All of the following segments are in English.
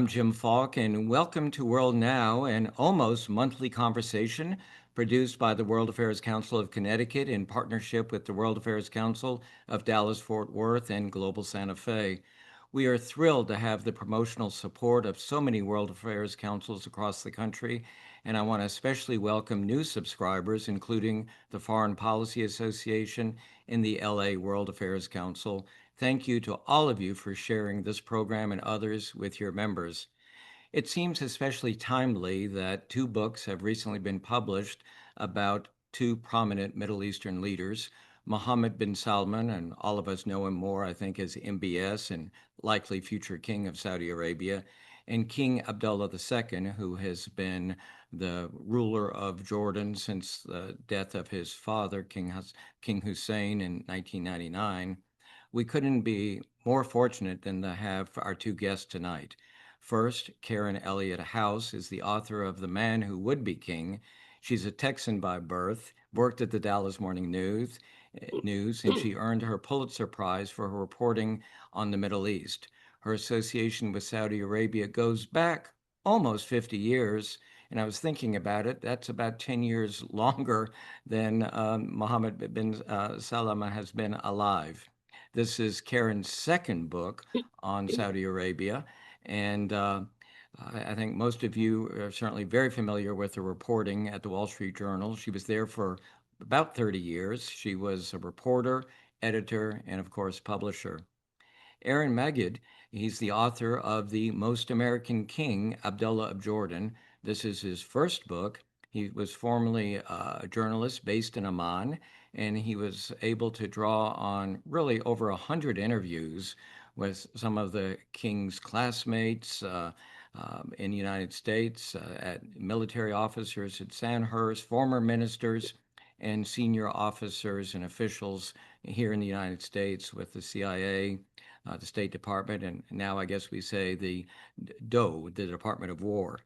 I'm Jim Falk, and welcome to World Now, an almost monthly conversation produced by the World Affairs Council of Connecticut in partnership with the World Affairs Council of Dallas-Fort Worth and Global Santa Fe. We are thrilled to have the promotional support of so many World Affairs Councils across the country, and I want to especially welcome new subscribers, including the Foreign Policy Association and the LA World Affairs Council. Thank you to all of you for sharing this program and others with your members. It seems especially timely that two books have recently been published about two prominent Middle Eastern leaders, Mohammed bin Salman, and all of us know him more, I think, as MBS and likely future king of Saudi Arabia, and King Abdullah II, who has been the ruler of Jordan since the death of his father, King Hussein, in 1999. We couldn't be more fortunate than to have our two guests tonight. First, Karen Elliot House is the author of The Man Who Would Be King. She's a Texan by birth, worked at the Dallas Morning News, and she earned her Pulitzer Prize for her reporting on the Middle East. Her association with Saudi Arabia goes back almost 50 years, and I was thinking about it. That's about 10 years longer than Mohammed bin Salman has been alive. This is Karen's second book on Saudi Arabia, and I think most of you are certainly very familiar with her reporting at the Wall Street Journal. She was there for about 30 years. She was a reporter, editor, and of course, publisher. Aaron Magid, he's the author of The Most American King, Abdullah of Jordan. This is his first book. He was formerly a journalist based in Amman, and he was able to draw on really over 100 interviews with some of the king's classmates in the United States, at military officers at Sandhurst, former ministers, and senior officers and officials here in the United States with the CIA, the State Department, and now I guess we say the DOE, the Department of War.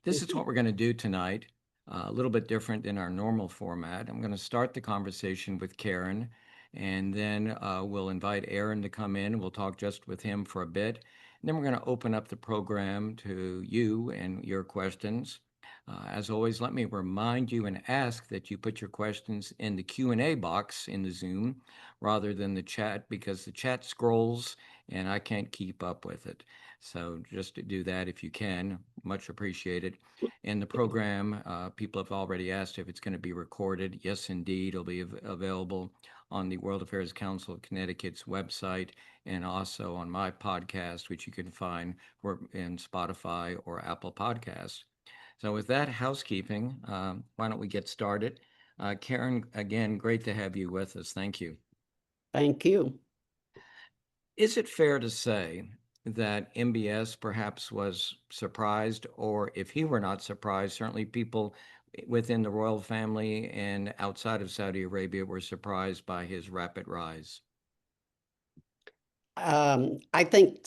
This is what we're going to do tonight, a little bit different than our normal format. I'm going to start the conversation with Karen, and then we'll invite Aaron to come in. We'll talk just with him for a bit. And then we're going to open up the program to you and your questions. As always, let me remind you and ask that you put your questions in the Q&A box in the Zoom rather than the chat, because the chat scrolls and I can't keep up with it. So just to do that if you can, much appreciated. In the program, people have already asked if it's going to be recorded. Yes, indeed, it'll be available on the World Affairs Council of Connecticut's website and also on my podcast, which you can find in Spotify or Apple Podcasts. So with that housekeeping, why don't we get started? Karen, again, great to have you with us. Thank you. Thank you. Is it fair to say that MBS perhaps was surprised, or if he were not surprised, certainly people within the royal family and outside of Saudi Arabia were surprised by his rapid rise? I think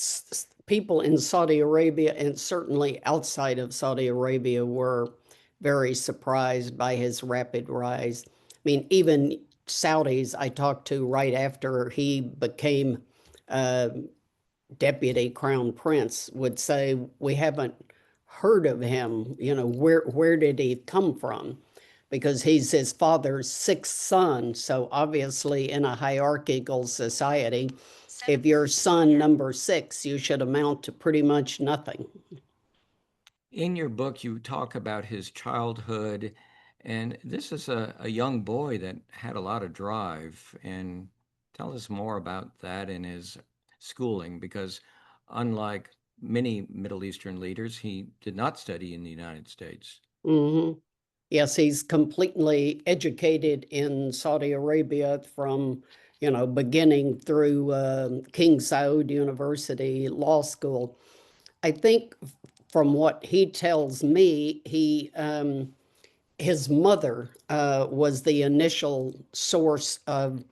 people in Saudi Arabia and certainly outside of Saudi Arabia were very surprised by his rapid rise. I mean, even Saudis I talked to right after he became deputy crown prince would say, we haven't heard of him. You know, where did he come from? Because he's his father's sixth son. So obviously in a hierarchical society, if you're son number 6, you should amount to pretty much nothing. In your book, you talk about his childhood, and this is a young boy that had a lot of drive. And tell us more about that in his schooling, because unlike many Middle Eastern leaders, he did not study in the United States. Mm-hmm. Yes, he's completely educated in Saudi Arabia from, beginning through King Saud University Law School. I think from what he tells me, his mother was the initial source of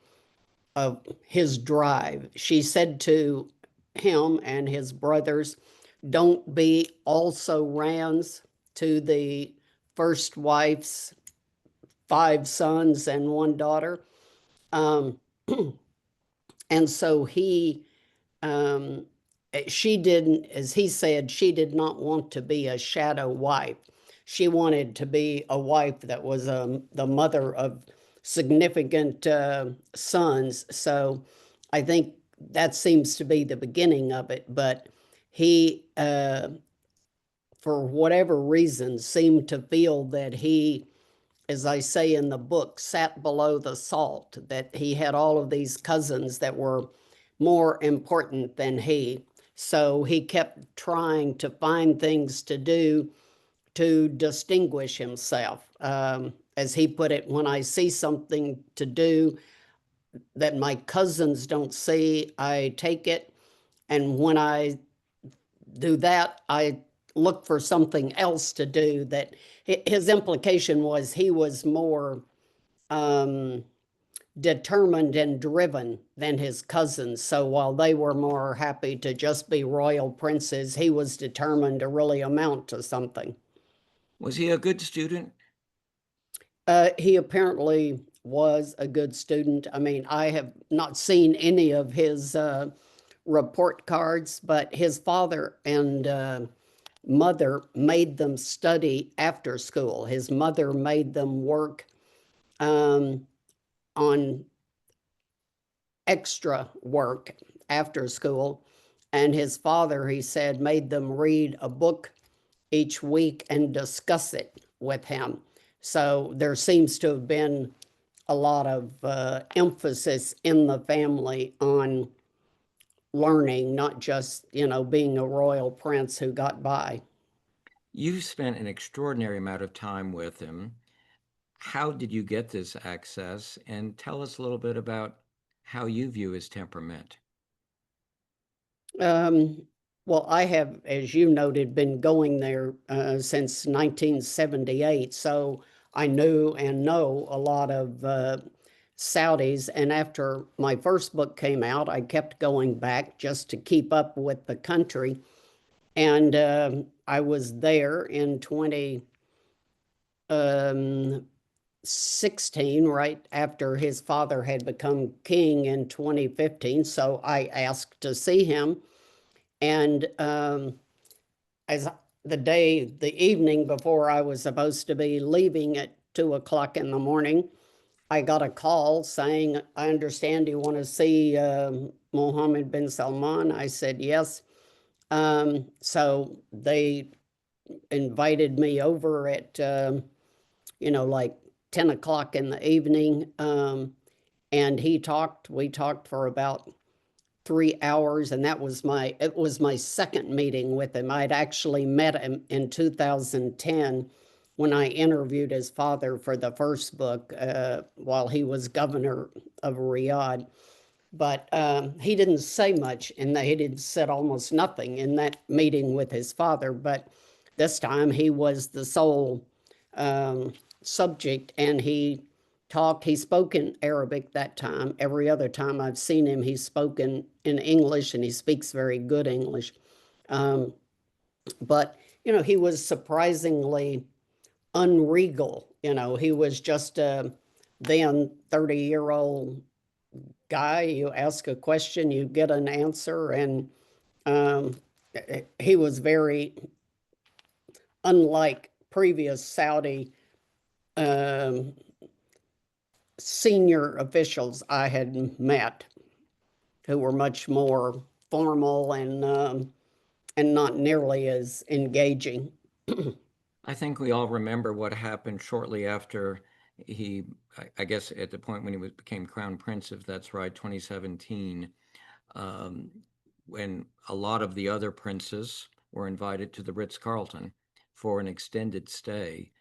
his drive. She said to him and his brothers, don't be also rans to the first wife's 5 sons and 1 daughter. And so he she didn't, as he said, she did not want to be a shadow wife. She wanted to be a wife that was the mother of significant sons. So I think that seems to be the beginning of it. But he, for whatever reason, seemed to feel that he, as I say in the book, sat below the salt, that he had all of these cousins that were more important than he. So he kept trying to find things to do to distinguish himself. As he put it, when I see something to do that my cousins don't see, I take it. And when I do that, I look for something else to do. That his implication was he was more um, determined and driven than his cousins. So while they were more happy to just be royal princes, he was determined to really amount to something. Was he a good student? He apparently was a good student. I mean, I have not seen any of his report cards, but his father and mother made them study after school. His mother made them work um, on extra work after school. And his father, he said, made them read a book each week and discuss it with him. So there seems to have been a lot of emphasis in the family on learning, not just, being a royal prince who got by. You spent an extraordinary amount of time with him. How did you get this access? And tell us a little bit about how you view his temperament. Um, well, I have, as you noted, been going there since 1978. So I knew and know a lot of Saudis. And after my first book came out, I kept going back just to keep up with the country. And I was there in 2016, right after his father had become king in 2015. So I asked to see him. And as the evening before I was supposed to be leaving at 2 o'clock in the morning, I got a call saying, I understand you want to see Mohammed bin Salman. I said, yes. So they invited me over at, like 10 o'clock in the evening. And we talked for about 3 hours, and it was my second meeting with him. I'd actually met him in 2010 when I interviewed his father for the first book while he was governor of Riyadh. But he didn't say much, and he didn't said almost nothing in that meeting with his father. But this time he was the sole subject, and he spoke in Arabic that time. Every other time I've seen him, he's spoken in English, and he speaks very good English. Um, but, he was surprisingly unregal. He was just a then 30-year-old guy. You ask a question, you get an answer. And um, he was very unlike previous Saudi um, senior officials I had met, who were much more formal and not nearly as engaging. I think we all remember what happened shortly after he, I guess at the point when became crown prince, if that's right, 2017, um, when a lot of the other princes were invited to the Ritz-Carlton for an extended stay.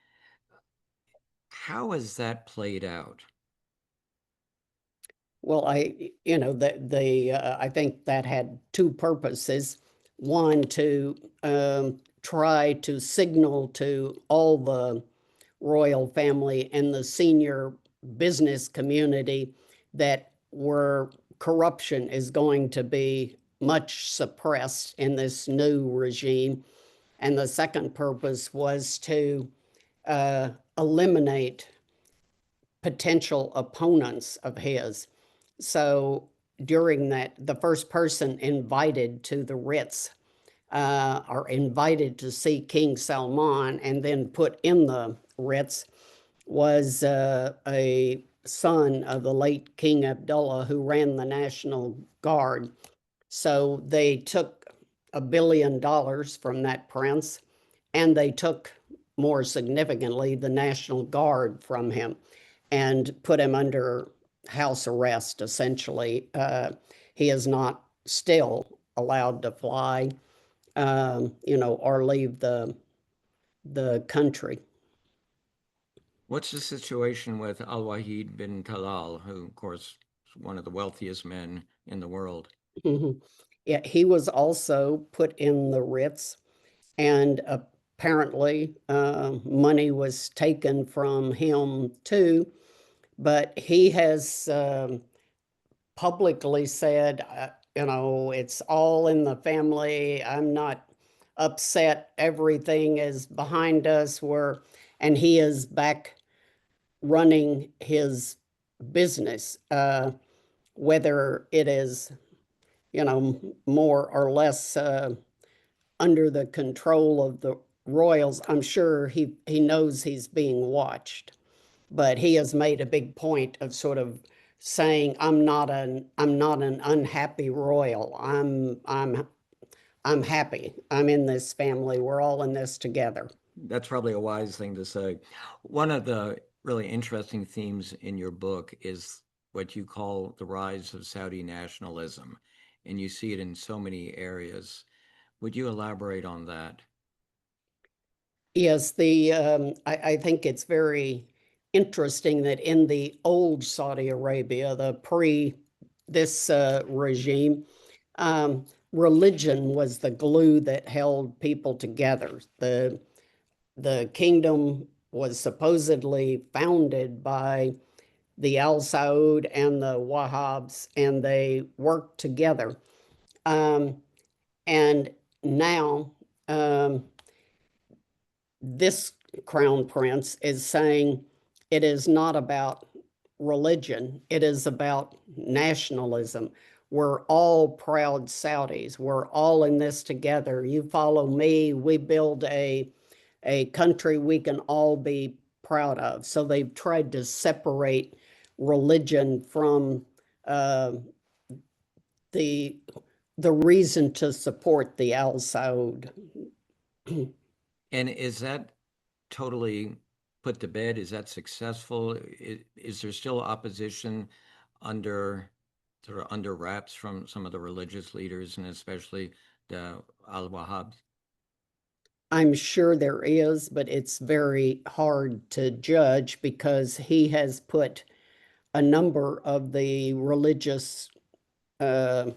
How has that played out? Well, I think that had two purposes. One, to try to signal to all the royal family and the senior business community that corruption is going to be much suppressed in this new regime. And the second purpose was to eliminate potential opponents of his. So during that, the first person invited to the Ritz or invited to see King Salman and then put in the Ritz was a son of the late King Abdullah who ran the National Guard. So they took $1 billion from that prince, and they took, more significantly, the National Guard from him and put him under house arrest, essentially. He is not still allowed to fly, or leave the country. What's the situation with Al-Wahid bin Talal, who, of course, is one of the wealthiest men in the world? Mhm. Yeah, he was also put in the Ritz, and apparently money was taken from him too. But he has publicly said, it's all in the family. I'm not upset. Everything is behind us. And he is back running his business, whether it is, more or less under the control of the royals. I'm sure he knows he's being watched, but he has made a big point of sort of saying, I'm not an unhappy royal. I'm happy. I'm in this family. We're all in this together. That's probably a wise thing to say. One of the really interesting themes in your book is what you call the rise of Saudi nationalism, and you see it in so many areas. Would you elaborate on that? Yes, I think it's very interesting that in the old Saudi Arabia, the pre this regime, religion was the glue that held people together. The kingdom was supposedly founded by the Al Saud and the Wahhabs, and they worked together. Um, and now, this crown prince is saying it is not about religion, it is about nationalism. We're all proud Saudis. We're all in this together. You follow me, we build a country we can all be proud of. So they've tried to separate religion from uh, the the reason to support the Al Saud. And is that totally put to bed? Is that successful? Is there still opposition under sort of under wraps from some of the religious leaders and especially the Al-Wahhabs? I'm sure there is, but it's very hard to judge because he has put a number of the religious uh,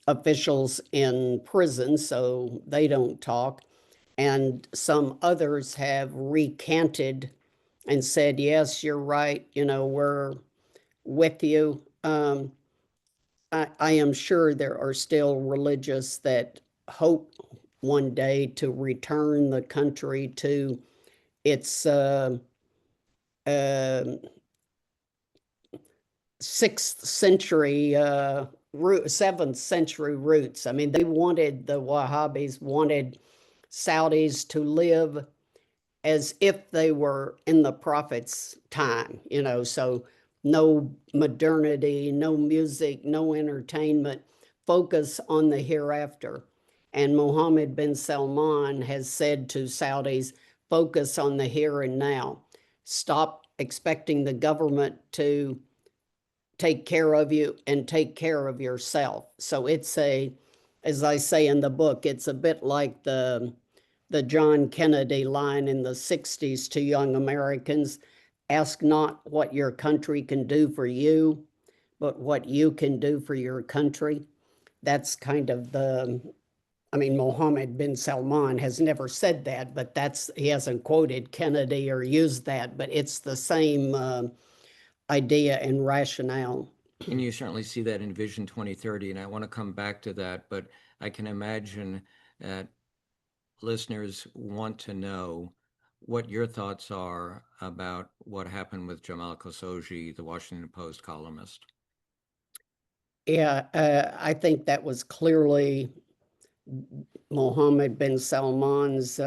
officials in prison, so they don't talk. And some others have recanted and said, yes, you're right, we're with you. I am sure there are still religious that hope one day to return the country to its uh, 6th century, 7th century roots. I mean, the Wahhabis wanted Saudis to live as if they were in the prophet's time, so no modernity, no music, no entertainment, focus on the hereafter. And Mohammed bin Salman has said to Saudis, focus on the here and now. Stop expecting the government to take care of you and take care of yourself. So as I say in the book, it's a bit like the John Kennedy line in the 60s to young Americans: ask not what your country can do for you, but what you can do for your country. That's kind of Mohammed bin Salman has never said that, but he hasn't quoted Kennedy or used that, but it's the same idea and rationale. And you certainly see that in Vision 2030, and I want to come back to that, but I can imagine that listeners want to know what your thoughts are about what happened with Jamal Khashoggi, the Washington Post columnist. Yeah, I think that was clearly Mohammed bin Salman's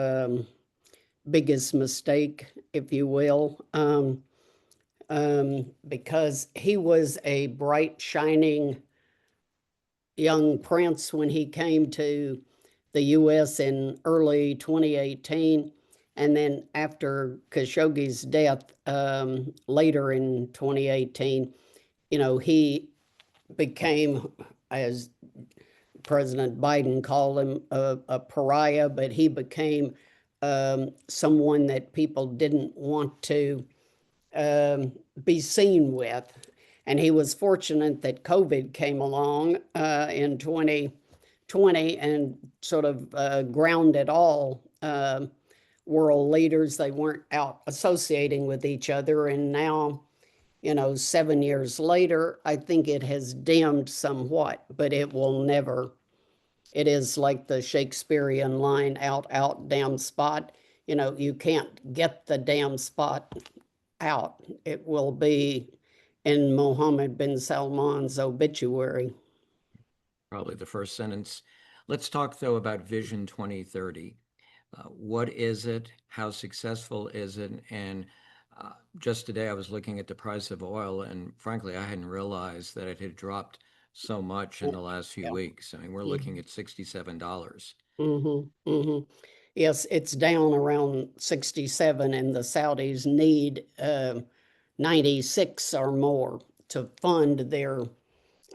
biggest mistake, if you will, because he was a bright, shining young prince when he came to the U.S. in early 2018. And then after Khashoggi's death later in 2018, he became, as President Biden called him, a pariah, but he became someone that people didn't want to be seen with. And he was fortunate that COVID came along in 2020 and sort of grounded all world leaders. They weren't out associating with each other. And now, 7 years later, I think it has dimmed somewhat, but it will never. It is like the Shakespearean line, out, out, damn spot. You can't get the damn spot out. It will be in Mohammed bin Salman's obituary. Probably the first sentence. Let's talk, though, about Vision 2030. What is it? How successful is it? And just today, I was looking at the price of oil, and frankly, I hadn't realized that it had dropped so much in the last few Yeah. weeks. I mean, we're looking at $67. Mm-hmm, mm-hmm. Yes, it's down around 67, and the Saudis need 96 or more to fund their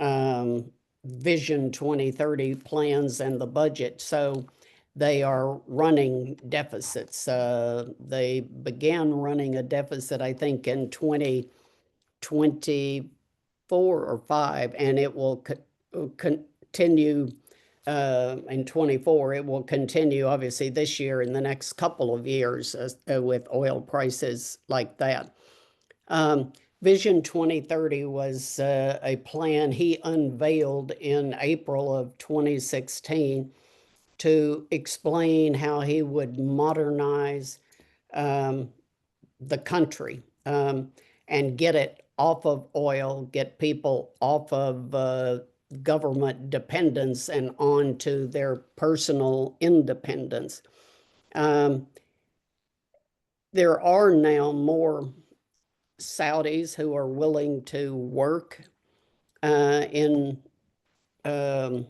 um, Vision 2030 plans and the budget. So they are running deficits. They began running a deficit, I think, in 2024 or 5, and it will continue in 24. It will continue, obviously, this year and the next couple of years with oil prices like that. Vision 2030 was a plan he unveiled in April of 2016 to explain how he would modernize um, the country and get it off of oil, get people off of government dependence and onto their personal independence. Um, there are now more Saudis who are willing to work in um,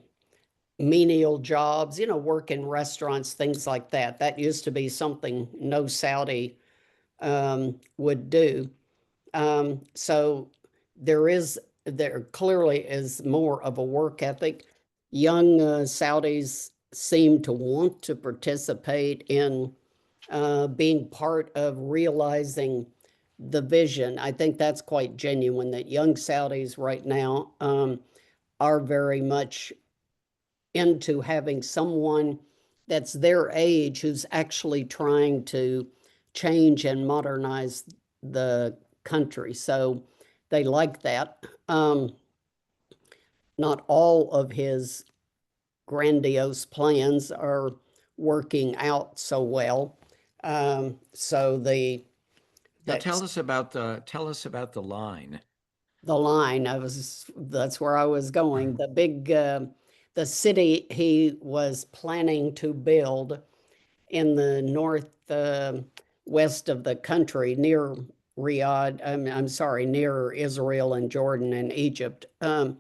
menial jobs, work in restaurants, things like that. That used to be something no Saudi would do. So there clearly is more of a work ethic. Young Saudis seem to want to participate in being part of realizing the vision. I think that's quite genuine that young Saudis right now are very much into having someone that's their age who's actually trying to change and modernize the country. So they like that. Not all of his grandiose plans are working out so well. So Now, that's tell us about the line. the line. That's where I was going. The city he was planning to build in the north west of the country near Riyadh. I'm sorry, near Israel and Jordan and Egypt. Um,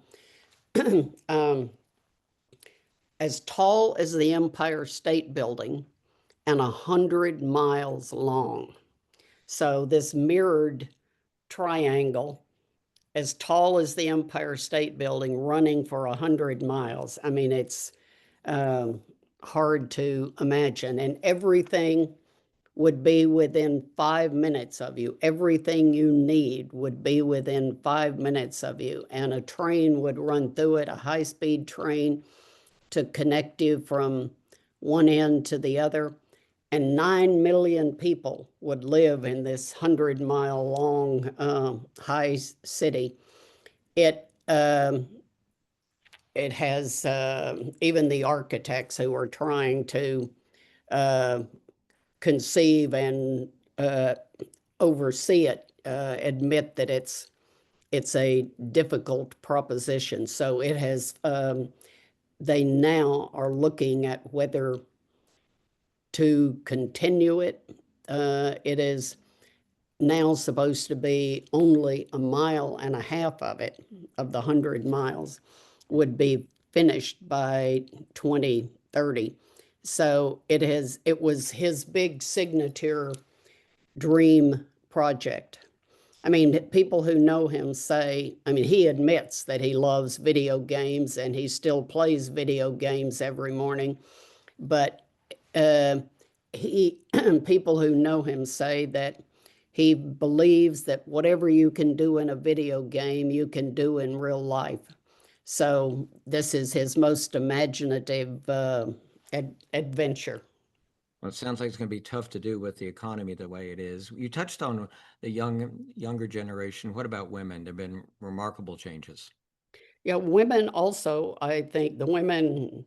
as tall as the Empire State Building and 100 miles long. So this mirrored triangle, as tall as the Empire State Building, running for 100 miles. I mean, it's um, hard to imagine. And everything would be within 5 minutes of you. Everything you need would be within 5 minutes of you. And a train would run through it, a high speed train to connect you from one end to the other. And 9 million people would live in this 100-mile long high city. It it has even the architects who are trying to uh, conceive and oversee it admit that it's it's a difficult proposition. So it has, they now are looking at whether to continue it. It is now supposed to be only a mile and a half of it, of the 100 miles, would be finished by 2030. So it was his big signature dream project. I mean, people who know him say, I mean, he admits that he loves video games and he still plays video games every morning. But uh, he, people who know him say that he believes that whatever you can do in a video game, you can do in real life. So this is his most imaginative adventure. Well, it sounds like it's going to be tough to do with the economy the way it is. You touched on the younger generation. What about women? There have been remarkable changes. Yeah, women also, I think the women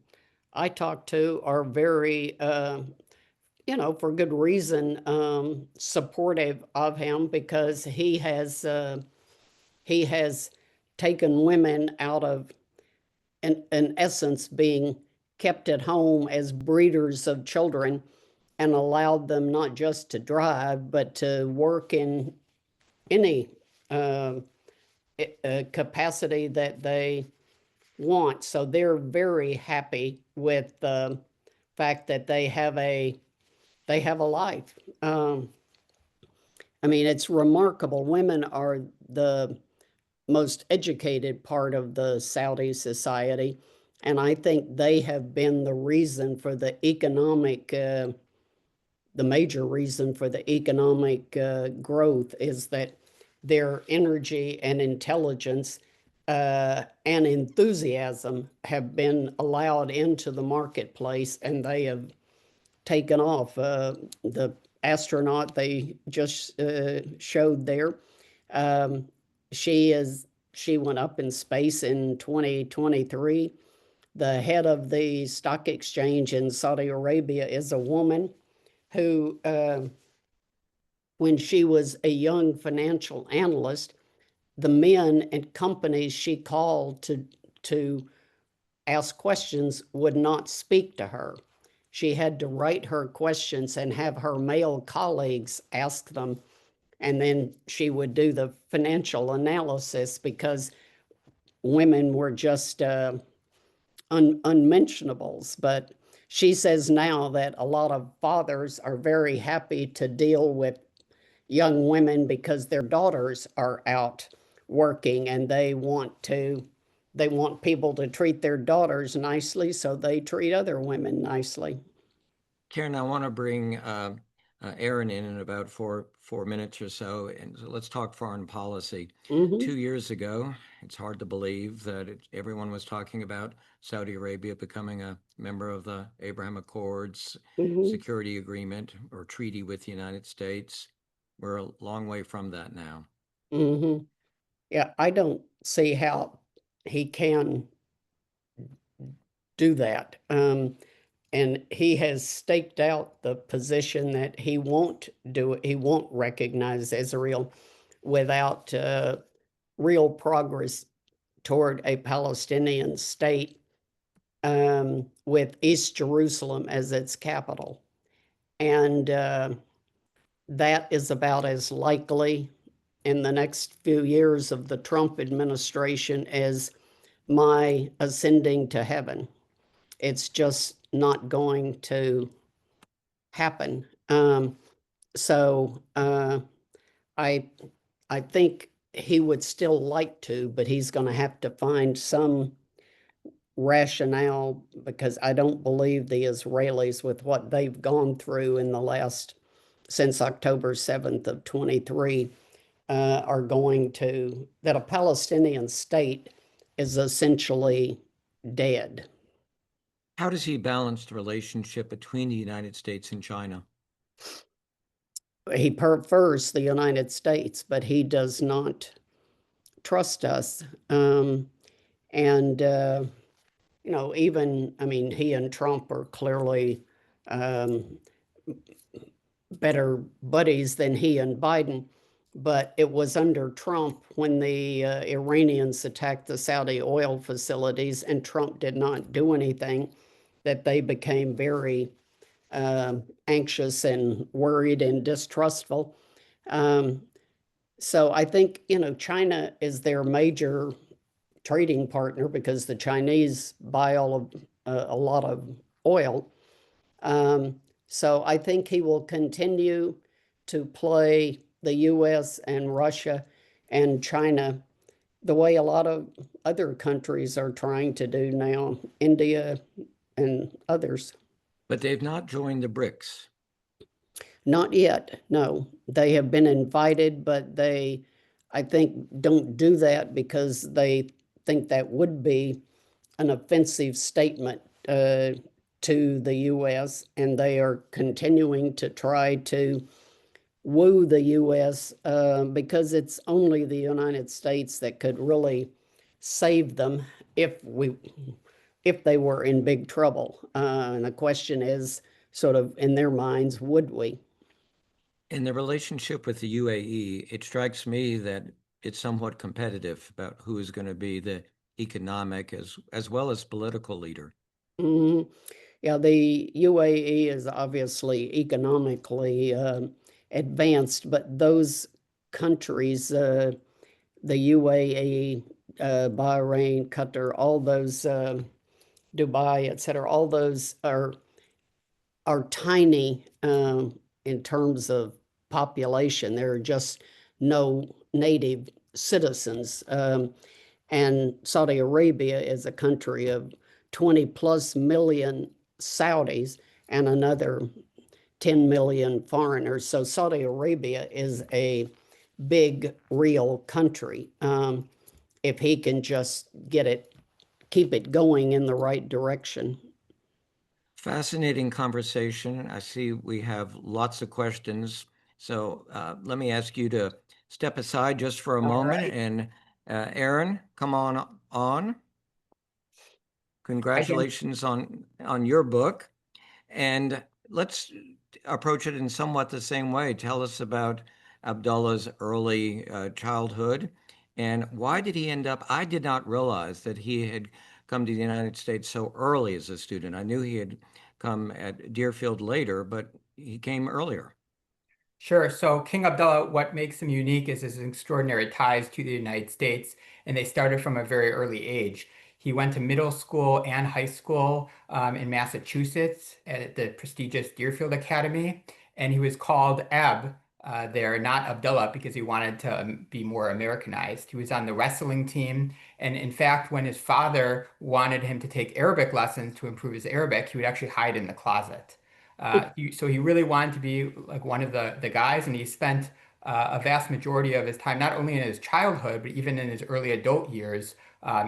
I talk to are very, for good reason, supportive of him because he has taken women out of, in essence, being kept at home as breeders of children and allowed them not just to drive, but to work in any uh, capacity that they want. So they're very happy with the fact that they have a life. I mean, it's remarkable. Women are the most educated part of the Saudi society, and I think they have been the reason for the major reason for the economic growth is that their energy and intelligence and enthusiasm have been allowed into the marketplace, and they have taken off. The astronaut they just showed there, um, she went up in space in 2023. The head of the stock exchange in Saudi Arabia is a woman who, when she was a young financial analyst, the men and companies she called to ask questions would not speak to her. She had to write her questions and have her male colleagues ask them, and then she would do the financial analysis because women were just unmentionables. But she says now that a lot of fathers are very happy to deal with young women because their daughters are out working and they want people to treat their daughters nicely, so they treat other women nicely. Karen, I want to bring Aaron in about four minutes or so, and so let's talk foreign policy. Hmm. 2 years ago, it's hard to believe that everyone was talking about Saudi Arabia becoming a member of the Abraham Accords Hmm. security agreement or treaty with the United States. We're a long way from that now. Hmm. Yeah, I don't see how he can do that. And he has staked out the position that he won't do it, he won't recognize Israel without real progress toward a Palestinian state, with East Jerusalem as its capital. And that is about as likely in the next few years of the Trump administration as my ascending to heaven. It's just not going to happen. So I I think he would still like to, but he's going to have to find some rationale because I don't believe the Israelis, with what they've gone through in the last since October 7th of 23, are going to, that a Palestinian state is essentially dead. How does he balance the relationship between the United States and China? He prefers the United States, but he does not trust us. And, even, I mean, he and Trump are clearly um, better buddies than he and Biden. but it was under Trump when the Iranians attacked the Saudi oil facilities and Trump did not do anything that they became very anxious and worried and distrustful. Um, so I think, China is their major trading partner because the Chinese buy a lot of oil. Um, so I think he will continue to play the US and Russia and China the way a lot of other countries are trying to do now, India and others. But they've not joined the BRICS. Not yet, no. They have been invited, but they, I think, don't do that because they think that would be an offensive statement to the US, and they are continuing to try to woo the US because it's only the United States that could really save them if we if they were in big trouble. And the question is, sort of in their minds, would we? In the relationship with the UAE, it strikes me that it's somewhat competitive about who is going to be the economic as well as political leader. Mhm. Yeah, the UAE is obviously economically advanced, but those countries, the UAE, Bahrain, Qatar, all those, Dubai, et cetera, all those are tiny in terms of population. There are just no native citizens. And Saudi Arabia is a country of 20 plus million Saudis and another 10 million foreigners. So Saudi Arabia is a big, real country. If he can just keep it going in the right direction. Fascinating conversation. I see we have lots of questions. So let me ask you to step aside just for a All moment. right. And Aaron, come on on. I can. Congratulations on your book. And let's approach it in somewhat the same way. Tell us about Abdullah's early childhood and why did he end up? I did not realize that he had come to the United States so early as a student. I knew he had come at Deerfield later, but he came earlier. Sure. So King Abdullah, what makes him unique is his extraordinary ties to the United States, and they started from a very early age. He went to middle school and high school in Massachusetts at the prestigious Deerfield Academy, and he was called Ab there, not Abdullah, because he wanted to be more Americanized. He was on the wrestling team, and in fact, when his father wanted him to take Arabic lessons to improve his Arabic, he would actually hide in the closet. So he really wanted to be like one of the guys, and he spent a vast majority of his time, not only in his childhood, but even in his early adult years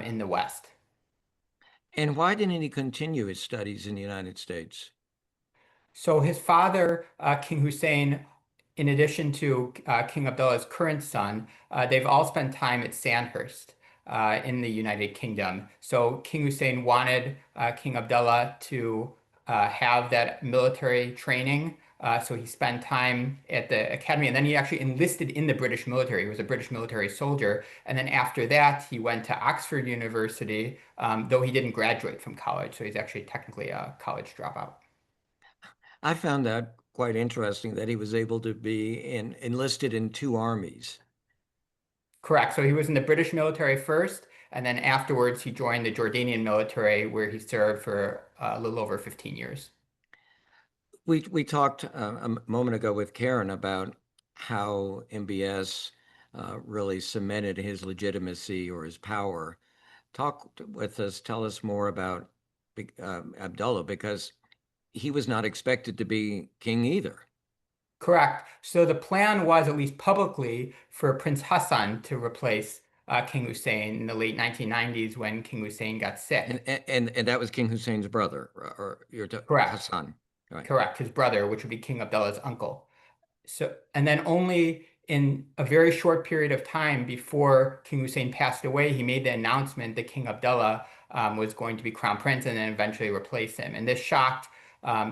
in the West. And why didn't he continue his studies in the United States? So his father, King Hussein, in addition to King Abdullah's current son, they've all spent time at Sandhurst in the United Kingdom. So King Hussein wanted King Abdullah to have that military training. So he spent time at the academy, and then he actually enlisted in the British military. He was a British military soldier. And then after that, he went to Oxford University, though he didn't graduate from college. So he's actually technically a college dropout. I found that quite interesting that he was able to be enlisted in two armies. Correct. So he was in the British military first, and then afterwards he joined the Jordanian military, where he served for a little over 15 years. We talked a moment ago with Karen about how MBS really cemented his legitimacy or his power. Talk with us, tell us more about Abdullah, because he was not expected to be king either. Correct. So the plan was, at least publicly, for Prince Hassan to replace King Hussein in the late 1990s when King Hussein got And sick. and that was King Hussein's brother, or your Correct. Hassan, right? Correct. His brother, which would be King Abdullah's uncle. So, and then only in a very short period of time before King Hussein passed away, he made the announcement that King Abdullah was going to be crown prince and then eventually replace him. And this shocked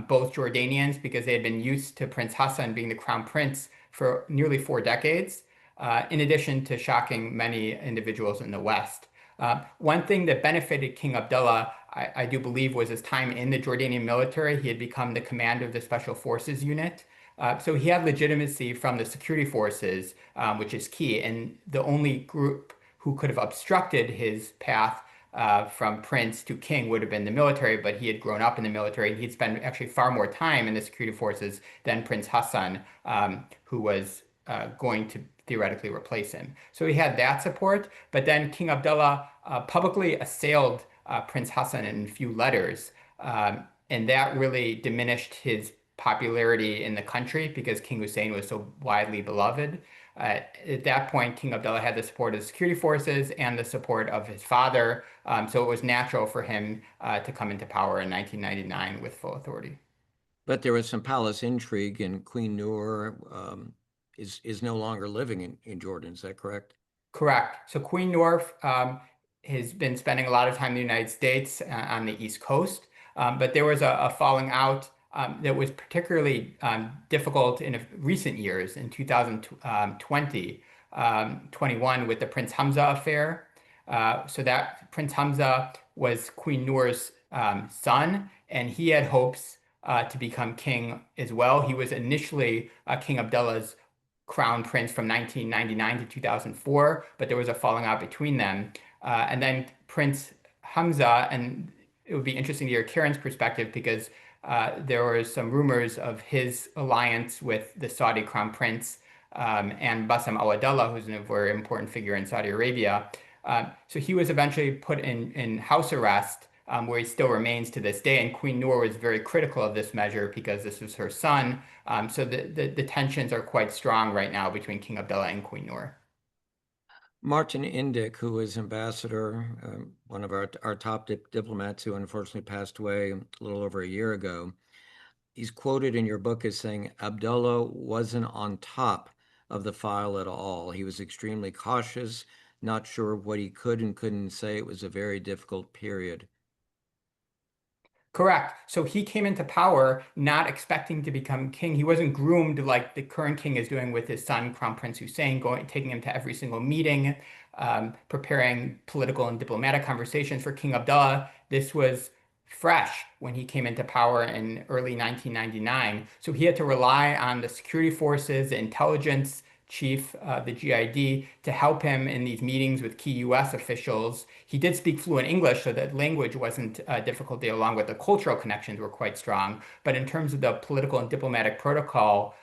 both Jordanians because they had been used to Prince Hassan being the crown prince for nearly 4 decades. in addition to shocking many individuals in the West. One thing that benefited King Abdullah, I do believe, was his time in the Jordanian military. He had become the commander of the Special Forces Unit. So he had legitimacy from the security forces, which is key. And the only group who could have obstructed his path from prince to king would have been the military, but he had grown up in the military and he'd spent actually far more time in the security forces than Prince Hassan, who was going to theoretically replace him. So he had that support, but then King Abdullah publicly assailed Prince Hassan in a few letters, and that really diminished his popularity in the country because King Hussein was so widely beloved. At that point, King Abdullah had the support of the security forces and the support of his father, so it was natural for him to come into power in 1999 with full authority. But there was some palace intrigue, and Queen Noor is no longer living in Jordan. Is that correct? Correct. So Queen Noor has been spending a lot of time in the United States on the East Coast, but there was a falling out that was particularly difficult in recent years, in 2020, 21, with the Prince Hamza affair. So that Prince Hamza was Queen Noor's son, and he had hopes to become king as well. He was initially King Abdullah's crown prince from 1999 to 2004, but there was a falling out between them. And then Prince Hamza, and it would be interesting to hear Karen's perspective because there were some rumors of his alliance with the Saudi crown prince and Bassem al-Abdallah, who's a very important figure in Saudi Arabia. So he was eventually put in house arrest, where he still remains to this day. And Queen Noor was very critical of this measure because this was her son. So the tensions are quite strong right now between King Abdullah and Queen Noor. Martin Indyk, who was ambassador, one of our top diplomats who unfortunately passed away a little over a year ago, he's quoted in your book as saying, Abdullah wasn't on top of the file at all. He was extremely cautious, not sure what he could and couldn't say. It was a very difficult period. Correct. So he came into power not expecting to become king. He wasn't groomed like the current king is doing with his son, Crown Prince Hussein, taking him to every single meeting, preparing political and diplomatic conversations for King Abdullah. This was fresh when he came into power in early 1999. So he had to rely on the security forces, the intelligence chief, the GID, to help him in these meetings with key US officials. He did speak fluent English, so that language wasn't a difficulty, along with the cultural connections were quite strong. But in terms of the political and diplomatic protocol,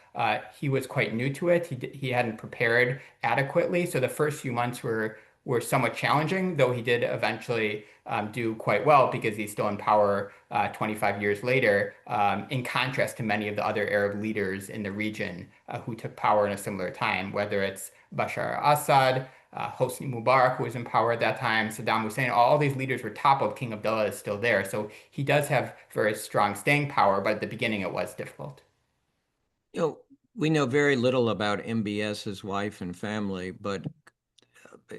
he was quite new to it. He hadn't prepared adequately. So the first few months were somewhat challenging, though he did eventually do quite well because he's still in power 25 years later, in contrast to many of the other Arab leaders in the region who took power in a similar time, whether it's Bashar al-Assad, Hosni Mubarak, who was in power at that time, Saddam Hussein. All these leaders were toppled. King Abdullah is still there. So he does have very strong staying power, but at the beginning it was difficult. You know, we know very little about MBS's wife and family, but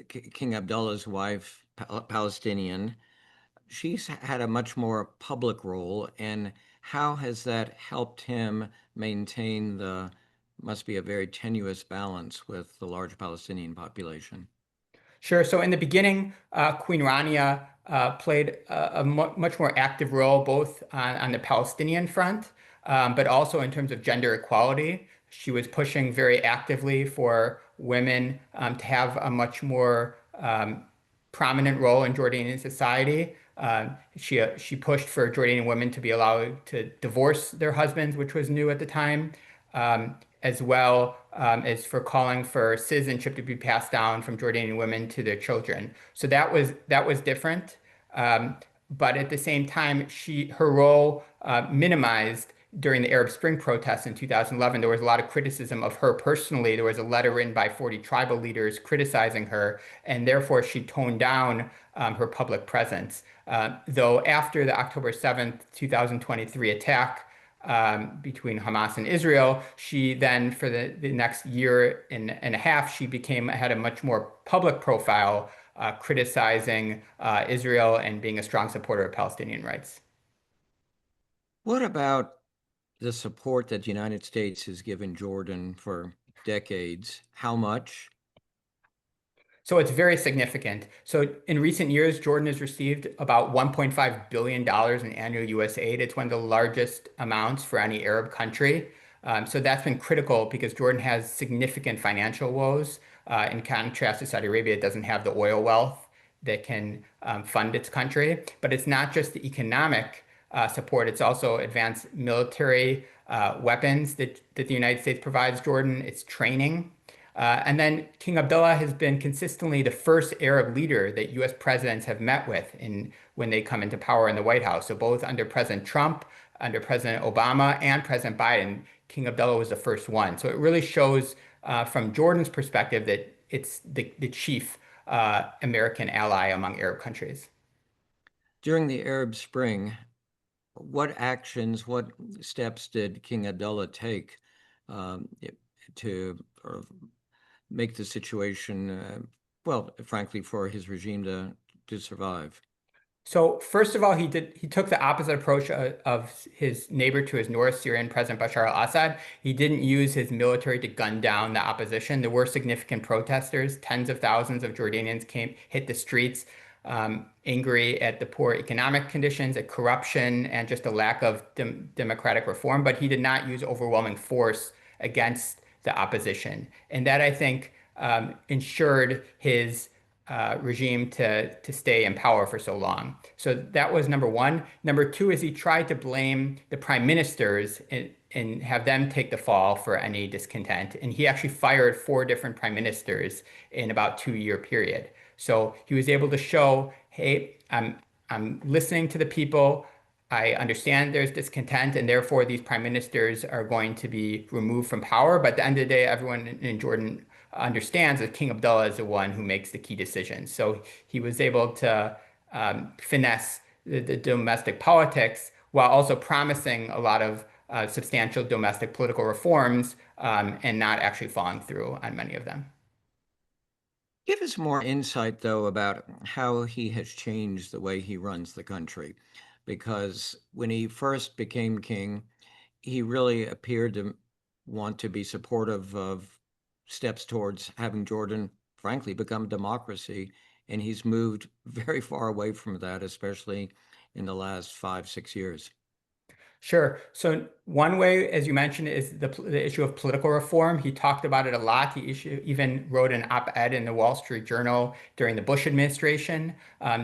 King Abdullah's wife, Palestinian, she's had a much more public role. And how has that helped him maintain must be a very tenuous balance with the large Palestinian population? Sure. So in the beginning, Queen Rania played a much more active role both on the Palestinian front, but also in terms of gender equality. She was pushing very actively for women to have a much more prominent role in Jordanian society. She pushed for Jordanian women to be allowed to divorce their husbands, which was new at the time, as well as for calling for citizenship to be passed down from Jordanian women to their children. So that was different. But at the same time, her role minimized during the Arab Spring protests in 2011. There was a lot of criticism of her personally. There was a letter written by 40 tribal leaders criticizing her, and therefore she toned down her public presence. Though after the October 7th, 2023 attack between Hamas and Israel, she then, for the next year and a half, she had a much more public profile, criticizing Israel and being a strong supporter of Palestinian rights. What about the support that the United States has given Jordan for decades? How much? So it's very significant. So in recent years, Jordan has received about $1.5 billion in annual US aid. It's one of the largest amounts for any Arab country. So that's been critical because Jordan has significant financial woes. In contrast to Saudi Arabia, it doesn't have the oil wealth that can fund its country. But it's not just the economic support, it's also advanced military weapons that the United States provides Jordan. It's training. And then King Abdullah has been consistently the first Arab leader that US presidents have met with when they come into power in the White House. So both under President Trump, under President Obama, and President Biden, King Abdullah was the first one. So it really shows from Jordan's perspective that it's the chief American ally among Arab countries. During the Arab Spring, what actions, what steps did King Abdullah take um, to make the situation, well, frankly, for his regime to survive? So first of all, he took the opposite approach of his neighbor to his north, Syrian President Bashar al-Assad. He didn't use his military to gun down the opposition. There were significant protesters. Tens of thousands of Jordanians hit the streets, angry at the poor economic conditions, at corruption, and just a lack of democratic reform. But he did not use overwhelming force against the opposition, and that I think ensured his regime to stay in power for so long. So that was number one. Number two is he tried to blame the prime ministers and have them take the fall for any discontent. And he actually fired four different prime ministers in about 2 year period. So he was able to show, hey, I'm listening to the people. I understand there's discontent, and therefore these prime ministers are going to be removed from power. But at the end of the day, everyone in Jordan understands that King Abdullah is the one who makes the key decisions. So he was able to finesse the domestic politics while also promising a lot of substantial domestic political reforms and not actually following through on many of them. Give us more insight, though, about how he has changed the way he runs the country. Because when he first became king, he really appeared to want to be supportive of steps towards having Jordan, frankly, become a democracy. And he's moved very far away from that, especially in the last 5, 6 years. Sure. So one way, as you mentioned, is the issue of political reform. He talked about it a lot. Even wrote an op-ed in the Wall Street Journal during the Bush administration.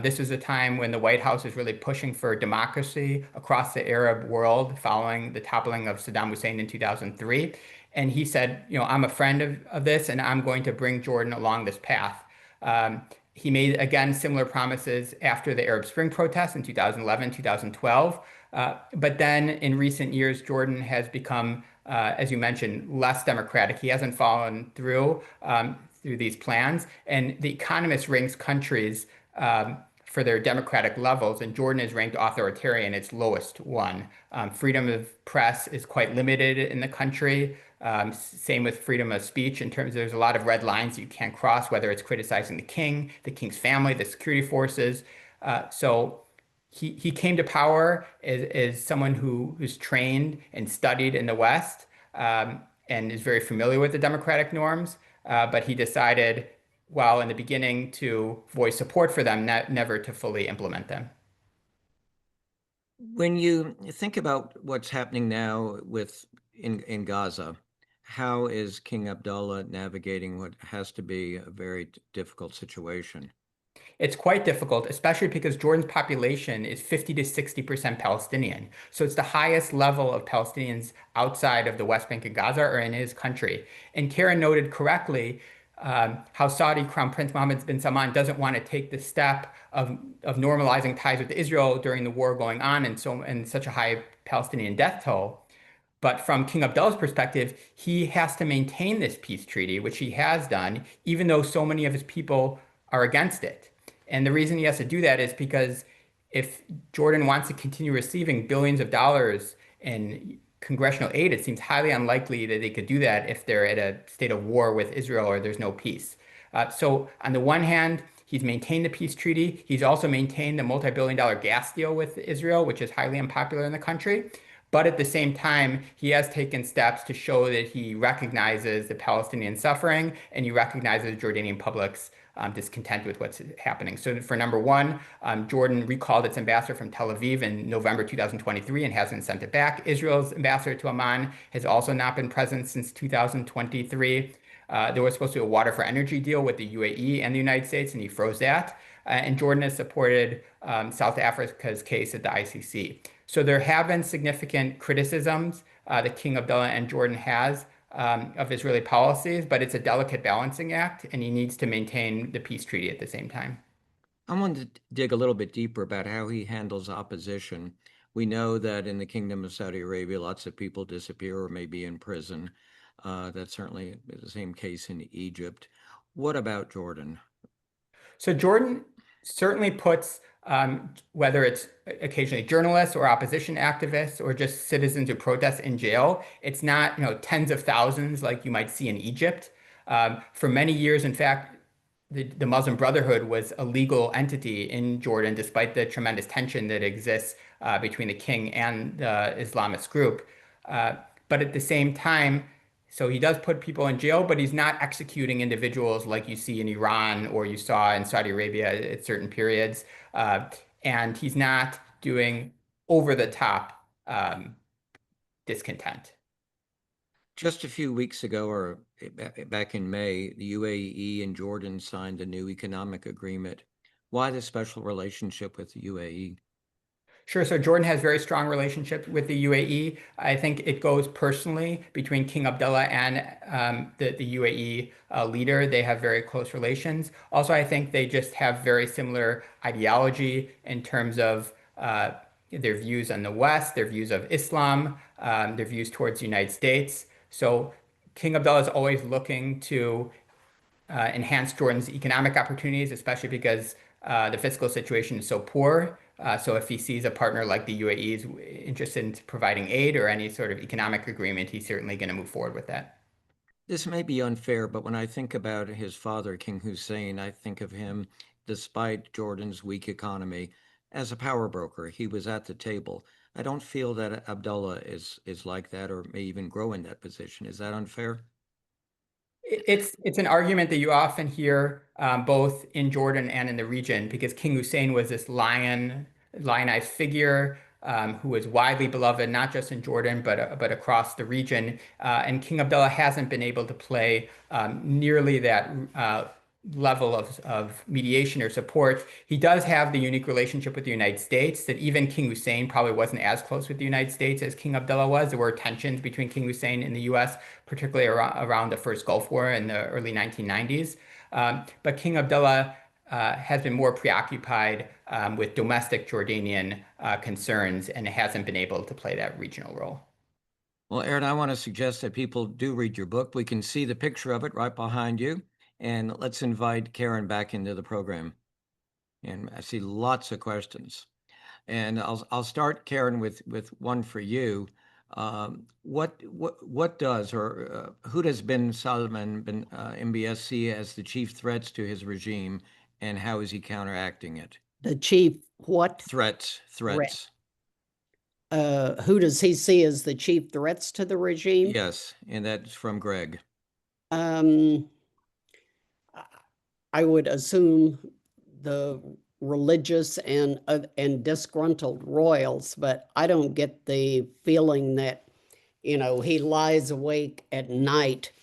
This was a time when the White House was really pushing for democracy across the Arab world following the toppling of Saddam Hussein in 2003. And he said, I'm a friend of this, and I'm going to bring Jordan along this path. He made, again, similar promises after the Arab Spring protests in 2011, 2012. But then in recent years, Jordan has become, as you mentioned, less democratic. He hasn't followed through these plans. And The Economist ranks countries for their democratic levels, and Jordan is ranked authoritarian, its lowest one. Freedom of press is quite limited in the country. Same with freedom of speech in terms of there's a lot of red lines you can't cross, whether it's criticizing the king's family, the security forces. So he came to power as someone who's trained and studied in the West and is very familiar with the democratic norms. But he decided, while in the beginning, to voice support for them, never to fully implement them. When you think about what's happening now in Gaza, how is King Abdullah navigating what has to be a very difficult situation? It's quite difficult, especially because Jordan's population is 50 to 60% Palestinian. So it's the highest level of Palestinians outside of the West Bank and Gaza or in his country. And Karen noted correctly how Saudi Crown Prince Mohammed bin Salman doesn't want to take the step of normalizing ties with Israel during the war going on and such a high Palestinian death toll. But from King Abdullah's perspective, he has to maintain this peace treaty, which he has done, even though so many of his people are against it. And the reason he has to do that is because if Jordan wants to continue receiving billions of dollars in congressional aid, it seems highly unlikely that they could do that if they're at a state of war with Israel or there's no peace. So on the one hand, he's maintained the peace treaty. He's also maintained the multi-billion-dollar gas deal with Israel, which is highly unpopular in the country. But at the same time, he has taken steps to show that he recognizes the Palestinian suffering and he recognizes Jordanian public's discontent with what's happening. So for number one, Jordan recalled its ambassador from Tel Aviv in November 2023 and hasn't sent it back. Israel's ambassador to Amman has also not been present since 2023. There was supposed to be a water for energy deal with the UAE and the United States, and he froze that. And Jordan has supported South Africa's case at the ICC. So there have been significant criticisms that King Abdullah and Jordan has of Israeli policies, but it's a delicate balancing act, and he needs to maintain the peace treaty at the same time. I wanted to dig a little bit deeper about how he handles opposition. We know that in the Kingdom of Saudi Arabia, lots of people disappear or may be in prison. That's certainly the same case in Egypt. What about Jordan? So Jordan certainly puts, whether it's occasionally journalists or opposition activists or just citizens who protest in jail, it's not, tens of thousands like you might see in Egypt. For many years, in fact, the Muslim Brotherhood was a legal entity in Jordan, despite the tremendous tension that exists between the king and the Islamist group. But at the same time, so he does put people in jail, but he's not executing individuals like you see in Iran or you saw in Saudi Arabia at certain periods. And he's not doing over the top discontent. Just a few weeks ago, or back in May, the UAE and Jordan signed a new economic agreement. Why the special relationship with the UAE? Sure. So Jordan has very strong relationships with the UAE. I think it goes personally between King Abdullah and the UAE leader. They have very close relations. Also, I think they just have very similar ideology in terms of their views on the West, their views of Islam, their views towards the United States. So King Abdullah is always looking to enhance Jordan's economic opportunities, especially because the fiscal situation is so poor. So if he sees a partner like the UAE is interested in providing aid or any sort of economic agreement, he's certainly going to move forward with that. This may be unfair, but when I think about his father, King Hussein, I think of him, despite Jordan's weak economy, as a power broker. He was at the table. I don't feel that Abdullah is like that or may even grow in that position. Is that unfair? It's an argument that you often hear both in Jordan and in the region because King Hussein was this lionized figure who was widely beloved, not just in Jordan, but across the region. And King Abdullah hasn't been able to play nearly that level of mediation or support. He does have the unique relationship with the United States that even King Hussein probably wasn't as close with the United States as King Abdullah was. There were tensions between King Hussein and the U.S., particularly around the first Gulf War in the early 1990s. But King Abdullah has been more preoccupied with domestic Jordanian concerns and hasn't been able to play that regional role. Well, Aaron, I want to suggest that people do read your book. We can see the picture of it right behind you. And let's invite Karen back into the program. And I see lots of questions. And I'll start, Karen, with one for you. What does or who does bin Salman bin MBS see as the chief threats to his regime, and how is he counteracting it? The chief what? Threats. Who does he see as the chief threats to the regime? Yes, and that's from Greg. I would assume the religious and disgruntled royals, but I don't get the feeling that, he lies awake at night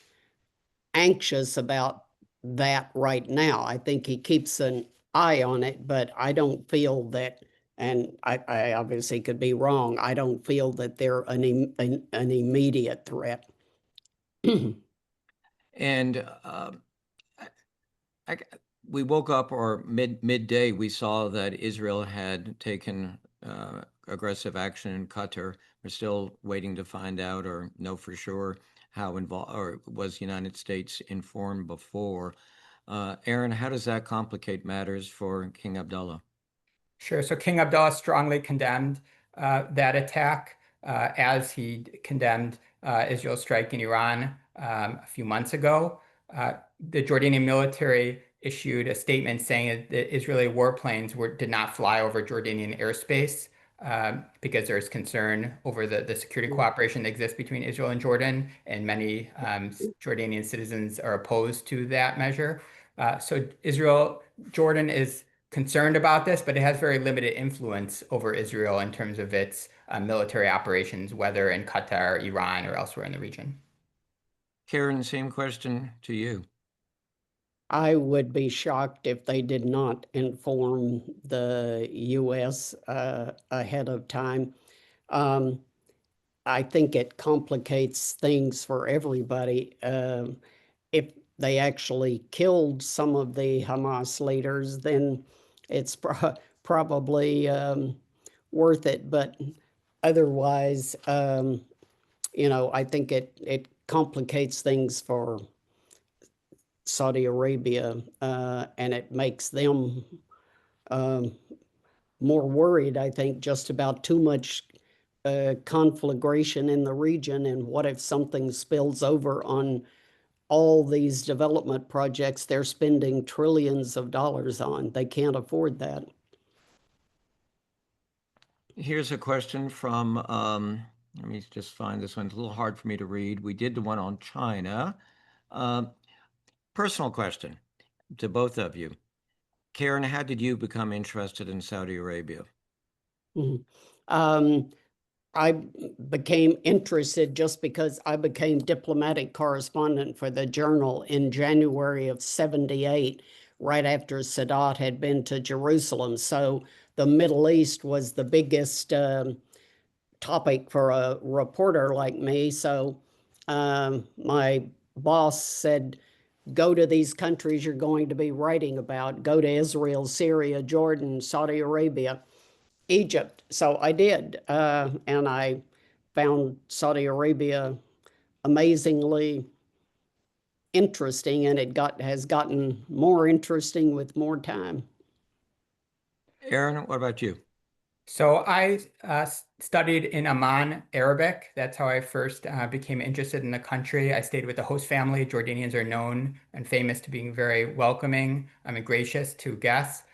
anxious about that right now. I think he keeps an eye on it, but I don't feel that, and I obviously could be wrong, I don't feel that they're an immediate threat. And we woke up, or midday, we saw that Israel had taken aggressive action in Qatar. We're still waiting to find out or know for sure how involved, or was the United States informed before. Aaron, how does that complicate matters for King Abdullah? Sure. So King Abdullah strongly condemned that attack as he condemned Israel's strike in Iran a few months ago. The Jordanian military issued a statement saying that Israeli warplanes did not fly over Jordanian airspace. because there's concern over the security cooperation that exists between Israel and Jordan, and many Jordanian citizens are opposed to that measure. So Jordan is concerned about this, but it has very limited influence over Israel in terms of its military operations, whether in Qatar, Iran, or elsewhere in the region. Karen, same question to you. I would be shocked if they did not inform the U.S. Ahead of time. I think it complicates things for everybody. If they actually killed some of the Hamas leaders, then it's probably worth it. But otherwise, I think it complicates things for Saudi Arabia, and it makes them more worried, I think, just about too much conflagration in the region. And what if something spills over on all these development projects they're spending trillions of dollars on? They can't afford that. Here's a question from, let me just find this one. It's a little hard for me to read. We did the one on China. Personal question to both of you. Karen, how did you become interested in Saudi Arabia? Mhm. Um, I became interested just because I became diplomatic correspondent for the Journal in January of '78, right after Sadat had been to Jerusalem. So the Middle East was the biggest topic for a reporter like me. So my boss said, go to these countries you're going to be writing about. Go to Israel, Syria, Jordan, Saudi Arabia, Egypt. So I did. And I found Saudi Arabia amazingly interesting, and has gotten more interesting with more time. Aaron, what about you? So I studied in Amman, Arabic. That's how I first became interested in the country. I stayed with the host family. Jordanians are known and famous to being very welcoming and gracious to guests.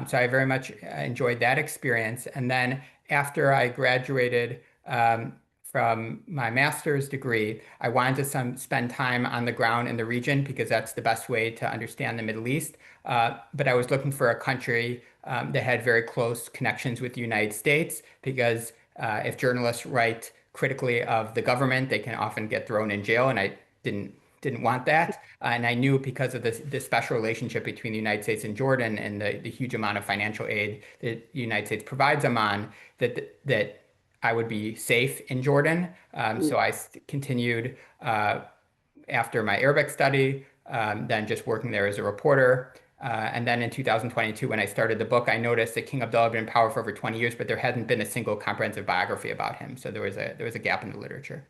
So I very much enjoyed that experience. And then after I graduated from my master's degree, I wanted to spend time on the ground in the region because that's the best way to understand the Middle East. But I was looking for a country that had very close connections with the United States because if journalists write critically of the government, they can often get thrown in jail, and I didn't want that. And I knew because of this special relationship between the United States and Jordan and the huge amount of financial aid that the United States provides Amman, that I would be safe in Jordan. So I continued after my Arabic study, then just working there as a reporter. And then in 2022, when I started the book, I noticed that King Abdullah had been in power for over 20 years, but there hadn't been a single comprehensive biography about him. So there was a gap in the literature.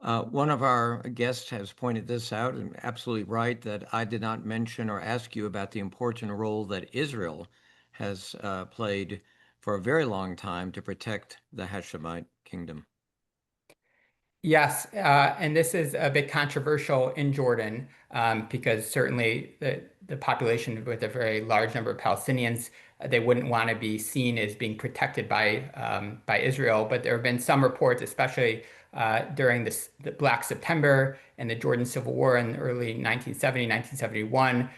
One of our guests has pointed this out, and absolutely right, that I did not mention or ask you about the important role that Israel has played for a very long time to protect the Hashemite kingdom. Yes, and this is a bit controversial in Jordan because certainly the population with a very large number of Palestinians, they wouldn't want to be seen as being protected by Israel. But there have been some reports, especially during the Black September and the Jordan Civil War in the early 1970, 1971.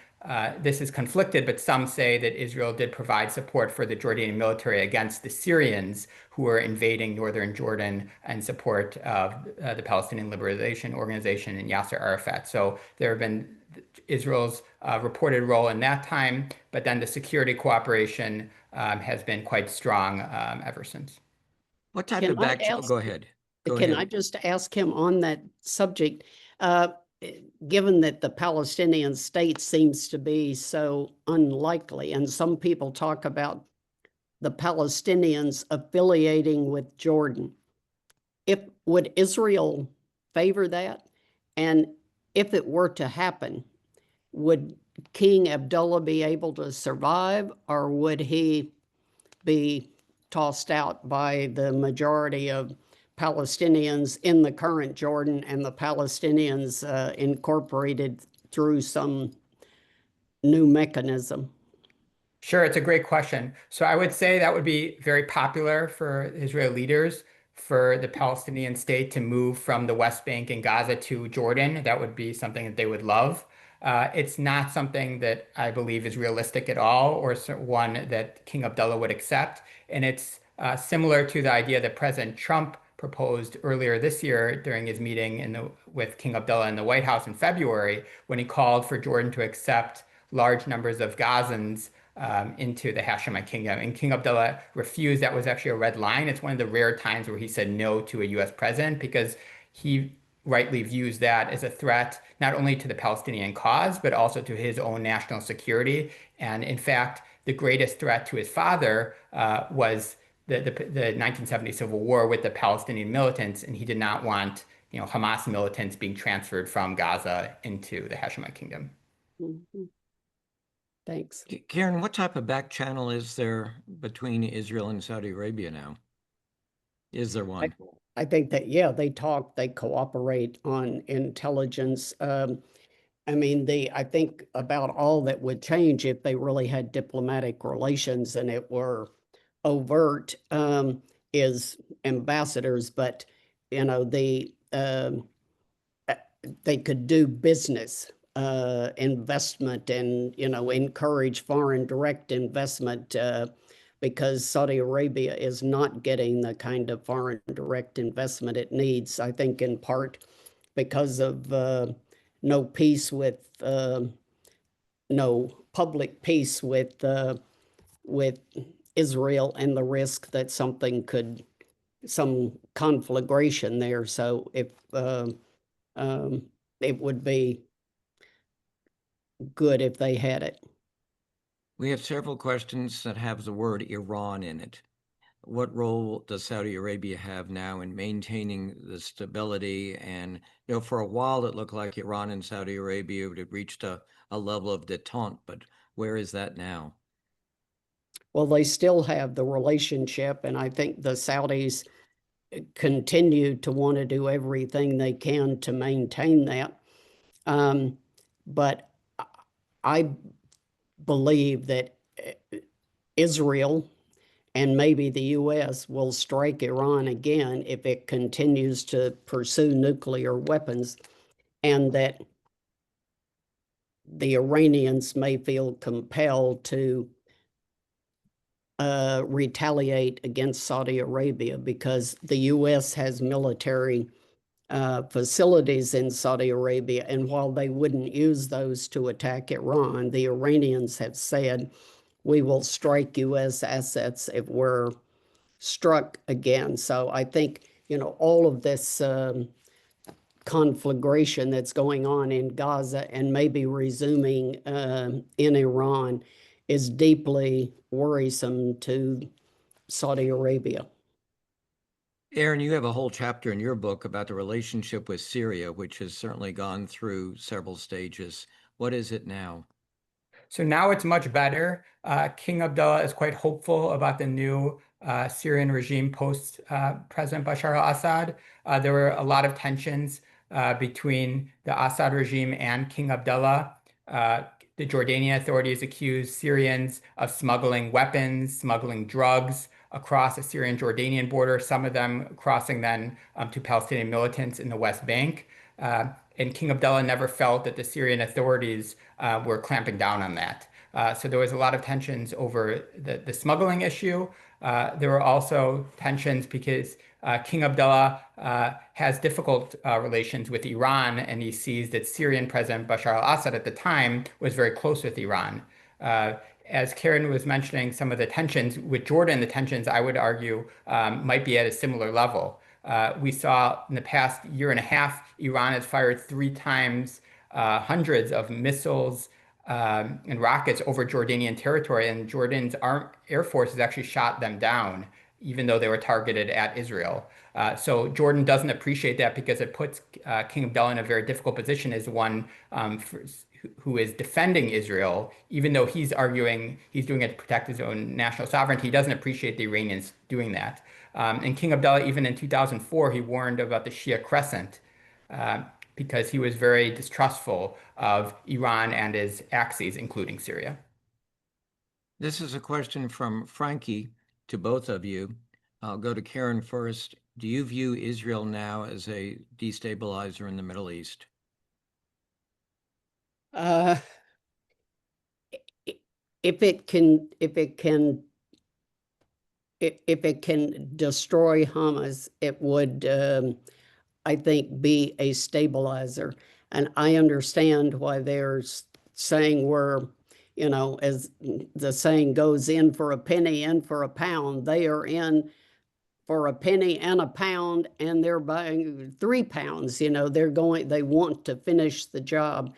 This is conflicted, but some say that Israel did provide support for the Jordanian military against the Syrians who were invading northern Jordan in support of the Palestinian Liberation Organization and Yasser Arafat. So there have been Israel's reported role in that time, but then the security cooperation has been quite strong ever since. What type Can of I back? ask? Go ahead. Go Can I ahead. just ask him on that subject? Uh, Given that the Palestinian state seems to be so unlikely, and some people talk about the Palestinians affiliating with Jordan, would Israel favor that? And if it were to happen, would King Abdullah be able to survive, or would he be tossed out by the majority of Palestinians in the current Jordan and the Palestinians incorporated through some new mechanism? Sure, it's a great question. So I would say that would be very popular for Israeli leaders for the Palestinian state to move from the West Bank and Gaza to Jordan. That would be something that they would love. It's not something that I believe is realistic at all, or one that King Abdullah would accept. And it's similar to the idea that President Trump proposed earlier this year during his meeting with King Abdullah in the White House in February, when he called for Jordan to accept large numbers of Gazans into the Hashemite kingdom. And King Abdullah refused. That was actually a red line. It's one of the rare times where he said no to a US president because he rightly views that as a threat, not only to the Palestinian cause, but also to his own national security. And in fact, the greatest threat to his father was the 1970 civil war with the Palestinian militants, and he did not want, Hamas militants being transferred from Gaza into the Hashemite kingdom. Mhm. Thanks. Karen, what type of back channel is there between Israel and Saudi Arabia now? Is there I, one? I think that, yeah, they talk, they cooperate on intelligence. I mean, I think about all that would change if they really had diplomatic relations and it were overt, is ambassadors, but, uh, they could do business, investment, and, encourage foreign direct investment, because Saudi Arabia is not getting the kind of foreign direct investment it needs, I think in part because of no peace with no public peace with Israel, and the risk that some conflagration there. So if um, it would be good if they had it. We have several questions that have the word Iran in it. What role does Saudi Arabia have now in maintaining the stability? And, for a while it looked like Iran and Saudi Arabia had reached a level of detente, but where is that now? Well, they still have the relationship, and I think the Saudis continue to want to do everything they can to maintain that. But I believe that Israel and maybe the US will strike Iran again if it continues to pursue nuclear weapons, and that the Iranians may feel compelled to retaliate against Saudi Arabia because the US has military facilities in Saudi Arabia. And while they wouldn't use those to attack Iran, the Iranians have said, we will strike US assets if we're struck again. So I think, all of this conflagration that's going on in Gaza and maybe resuming in Iran is deeply worrisome to Saudi Arabia. Aaron, you have a whole chapter in your book about the relationship with Syria, which has certainly gone through several stages. What is it now? So now it's much better. King Abdullah is quite hopeful about the new Syrian regime post President Bashar al-Assad. There were a lot of tensions between the Assad regime and King Abdullah. The Jordanian authorities accused Syrians of smuggling weapons, smuggling drugs across the Syrian-Jordanian border, some of them crossing then to Palestinian militants in the West Bank. And King Abdullah never felt that the Syrian authorities were clamping down on that. So there was a lot of tensions over the smuggling issue. There were also tensions because King Abdullah has difficult relations with Iran, and he sees that Syrian President Bashar al-Assad at the time was very close with Iran. As Karen was mentioning, some of the tensions with Jordan, the tensions I would argue might be at a similar level. We saw in the past year and a half, Iran has fired 3 times hundreds of missiles and rockets over Jordanian territory, and Jordan's Air Force has actually shot them down, even though they were targeted at Israel. So Jordan doesn't appreciate that because it puts King Abdullah in a very difficult position as one who is defending Israel, even though he's arguing he's doing it to protect his own national sovereignty. He doesn't appreciate the Iranians doing that. And King Abdullah, even in 2004, he warned about the Shia Crescent uh, because he was very distrustful of Iran and his axes, including Syria. This is a question from Frankie to both of you. I'll go to Karen first. Do you view Israel now as a destabilizer in the Middle East? Uh, if it can destroy Hamas, it would, I think, be a stabilizer. And I understand why they're saying we're, as the saying goes, in for a penny, in for a pound. They are in for a penny and a pound, and they're buying 3 pounds. They want to finish the job.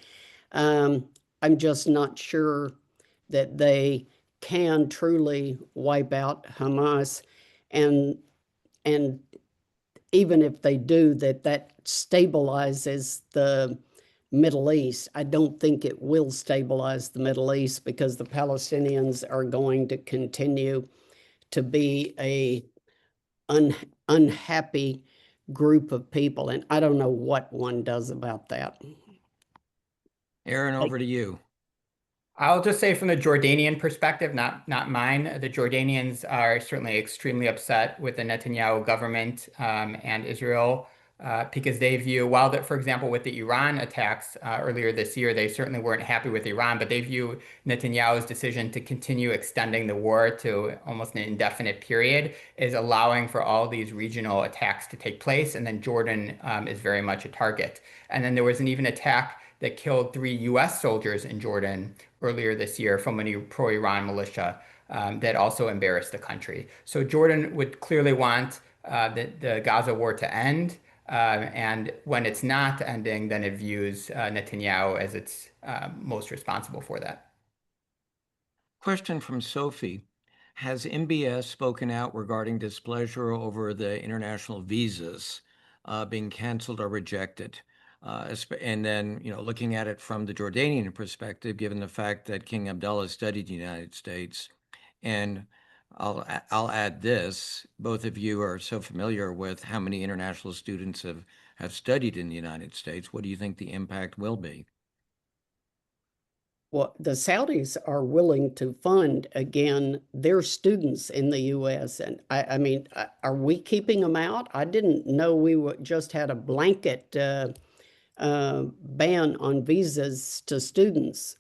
I'm just not sure that they can truly wipe out Hamas, and and even if they do, that stabilizes the Middle East. I don't think it will stabilize the Middle East because the Palestinians are going to continue to be a unhappy group of people, and I don't know what one does about that. Aaron, Like, over to you. I'll just say from the Jordanian perspective, not mine. The Jordanians are certainly extremely upset with the Netanyahu government and Israel because they view, while that, for example, with the Iran attacks earlier this year, they certainly weren't happy with Iran, but they view Netanyahu's decision to continue extending the war to almost an indefinite period as allowing for all these regional attacks to take place, and then Jordan is very much a target. And then there was an even attack that killed 3 U.S. soldiers in Jordan earlier this year from a pro-Iran militia that also embarrassed the country. So Jordan would clearly want the Gaza war to end. And when it's not ending, then it views Netanyahu as its most responsible for that. Question from Sophie. Has MBS spoken out regarding displeasure over the international visas being canceled or rejected? And then, looking at it from the Jordanian perspective, given the fact that King Abdullah studied the United States, and I'll add this: both of you are so familiar with how many international students have studied in the United States. What do you think the impact will be? well, the Saudis are willing to fund again their students in the U.S. And I mean, are we keeping them out? I didn't know we just had a blanket ban on visas to students.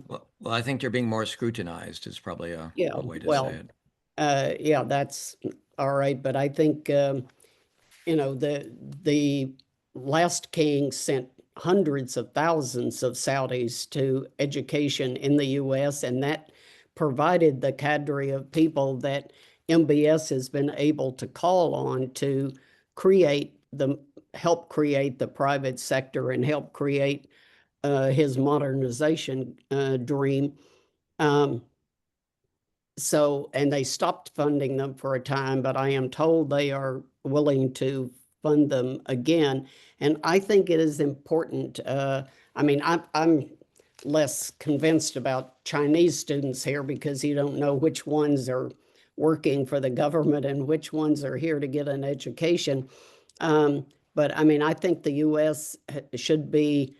Well, I think you're being more scrutinized is probably Yeah, a way to say well, it. yeah, that's all right. But I think the last king sent hundreds of thousands of Saudis to education in the U.S., and that provided the cadre of people that MBS has been able to call on to help create the private sector and help create his modernization dream. Um, and they stopped funding them for a time, but I am told they are willing to fund them again. And I think it is important. I mean, I'm less convinced about Chinese students here because you don't know which ones are working for the government and which ones are here to get an education. But I mean, I think the U.S. should be,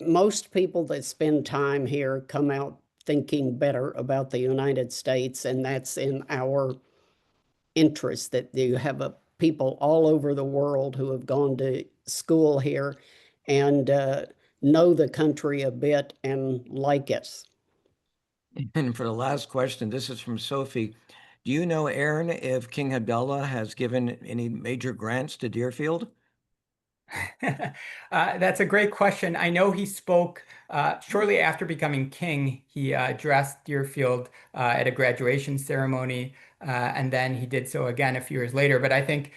most people that spend time here come out thinking better about the United States, and that's in our interest that you have people all over the world who have gone to school here and know the country a bit and like it. And for the last question, this is from Sophie. Do you know, Aaron, if King Abdullah has given any major grants to Deerfield? That's a great question. I know he spoke shortly after becoming king. He addressed Deerfield at a graduation ceremony, and then he did so again a few years later. But I think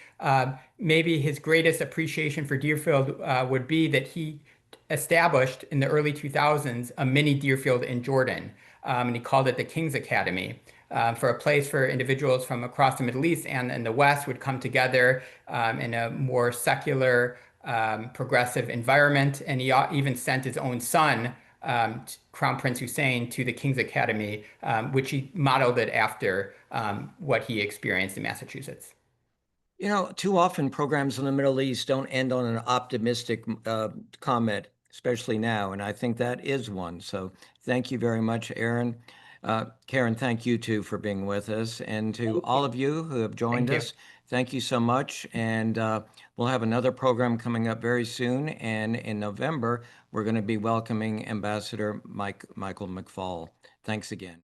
maybe his greatest appreciation for Deerfield would be that he established in the early 2000s a mini Deerfield in Jordan, and he called it the King's Academy. For a place for individuals from across the Middle East and the West would come together in a more secular, progressive environment. And he even sent his own son, Crown Prince Hussein, to the King's Academy, which he modeled it after what he experienced in Massachusetts. Too often programs in the Middle East don't end on an optimistic comment, especially now, and I think that is one. So thank you very much, Aaron. Karen, thank you too for being with us. And to all of you who have joined Thank you. us, thank you so much. And we'll have another program coming up very soon. And in November, we're going to be welcoming Ambassador Michael McFaul. Thanks again.